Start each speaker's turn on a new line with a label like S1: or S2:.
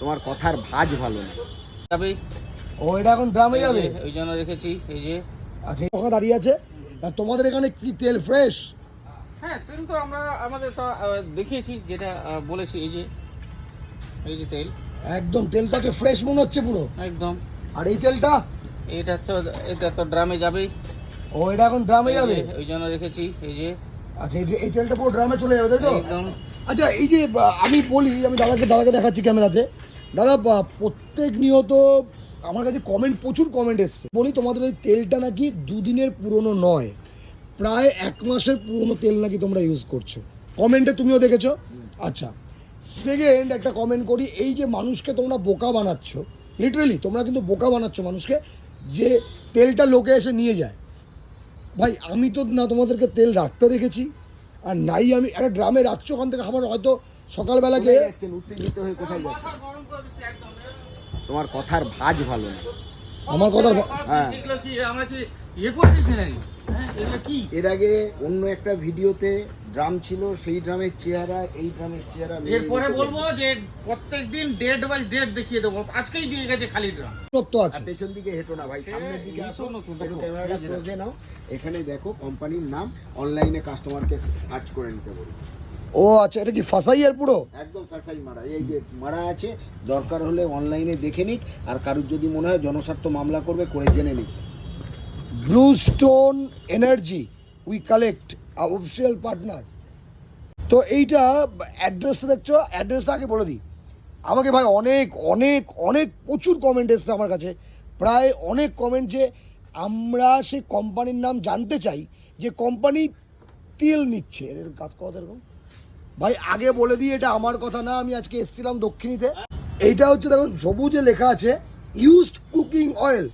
S1: তোমার কথার ভাজ ভালো না।
S2: যাবে
S3: ও এটা এখন ড্রামে যাবে?
S2: ওই জন্য রেখেছি এই যে।
S3: আচ্ছা ওখানে দাঁড়িয়ে আছে। আর তোমাদের এখানে কি তেল ফ্রেশ?
S2: হ্যাঁ, তেল তো আমরা আমাদের তো দেখিয়েছি, যেটা বলেছি এই যে তেল
S3: একদম তেলটা হচ্ছে ফ্রেশ মনে হচ্ছে পুরো
S2: একদম।
S3: আর এই তেলটা?
S2: এটা তো ড্রামে যাবেই।
S3: ও এটা এখন ড্রামে যাবে?
S2: ওই জন্য রেখেছি এই যে।
S3: আচ্ছা এই তেলটা পুরো ড্রামে চলে যাবে তাই তো?
S2: একদম।
S3: আচ্ছা এই যে আমি বলি, আমি দাদাকে দেখাচ্ছি ক্যামেরাতে। দাদা প্রত্যেক নিয়ত আমার কাছে প্রচুর কমেন্ট এসছে। বলি তোমাদের ওই তেলটা নাকি দুদিনের পুরনো নয়, প্রায় 1 মাসের পুরনো তেল নাকি তোমরা ইউজ করছো। কমেন্টে তুমিও দেখেছো? আচ্ছা সেকেন্ড একটা কমেন্ট করি, এই যে মানুষকে তোমরা বোকা বানাচ্ছ, লিটারেলি তোমরা কিন্তু বোকা বানাচ্ছ মানুষকে, যে তেলটা লোকে এসে নিয়ে যায়। ভাই আমি তো না তোমাদেরকে তেল রাখতে দেখেছি, আর নাই আমি একটা ড্রামে রাখছো, ওখান থেকে আবার হয়তো সকালবেলা গিয়ে
S1: উত্তেজিত হয়ে কোথায় যাচ্ছে? তোমার কথার ভাজ ভালো না।
S3: আমার কথা
S1: হ্যাঁ।
S2: এগুলো কি আমরা কি ইয়ে করে দিয়েছি নাকি? হ্যাঁ, এগুলো কি?
S1: এর আগে অন্য একটা ভিডিওতে ড্রাম ছিল, সেই ড্রামের চেহারা এই ড্রামের চেহারা মিলিয়ে
S2: এরপরে
S1: দিতে
S2: বলবো যে প্রত্যেকদিন ডেট বাই ডেট দেখিয়ে দেবো। আজকেই দিয়ে গেছে খালি ড্রাম।
S3: তত্ত্ব
S1: আর
S3: আছে।
S1: পেছন দিকে হেঁটো না ভাই, সামনের দিকে
S2: এই
S1: আসো।
S2: তো নতুন,
S1: একটু
S2: দেখো।
S1: ক্যামেরাটা ক্লোজে নাও। এখানে দেখো কোম্পানির নাম, অনলাইনে কাস্টমারকে সার্চ করে নিতে বলি।
S3: ও আচ্ছা এটা কি ফাসাইয়ার পুরো?
S1: একদম ফ্যাসাই মারা, এই যে মারা আছে, দরকার হলে অনলাইনে দেখে নিক, আর কারুর যদি মনে হয় জনস্বার্থ মামলা করবে, করে জেনে নিক।
S3: Blue stone energy we collect official partner. তো এইটা অ্যাড্রেসটা দেখছো, অ্যাড্রেসটা আগে বলে দিই। আমাকে ভাই অনেক অনেক অনেক প্রচুর কমেন্ট এসছে আমার কাছে, প্রায় অনেক কমেন্ট, যে আমরা সেই কোম্পানির নাম জানতে চাই, যে কোম্পানি তেল নিচ্ছে। এর কাজ কথা এরকম ভাই আগে বলে দিই, এটা আমার কথা না, আমি আজকে এসেছিলাম দক্ষিণীতে। এইটা হচ্ছে দেখুন সবুজে লেখা আছে ইউজড কুকিং অয়েল।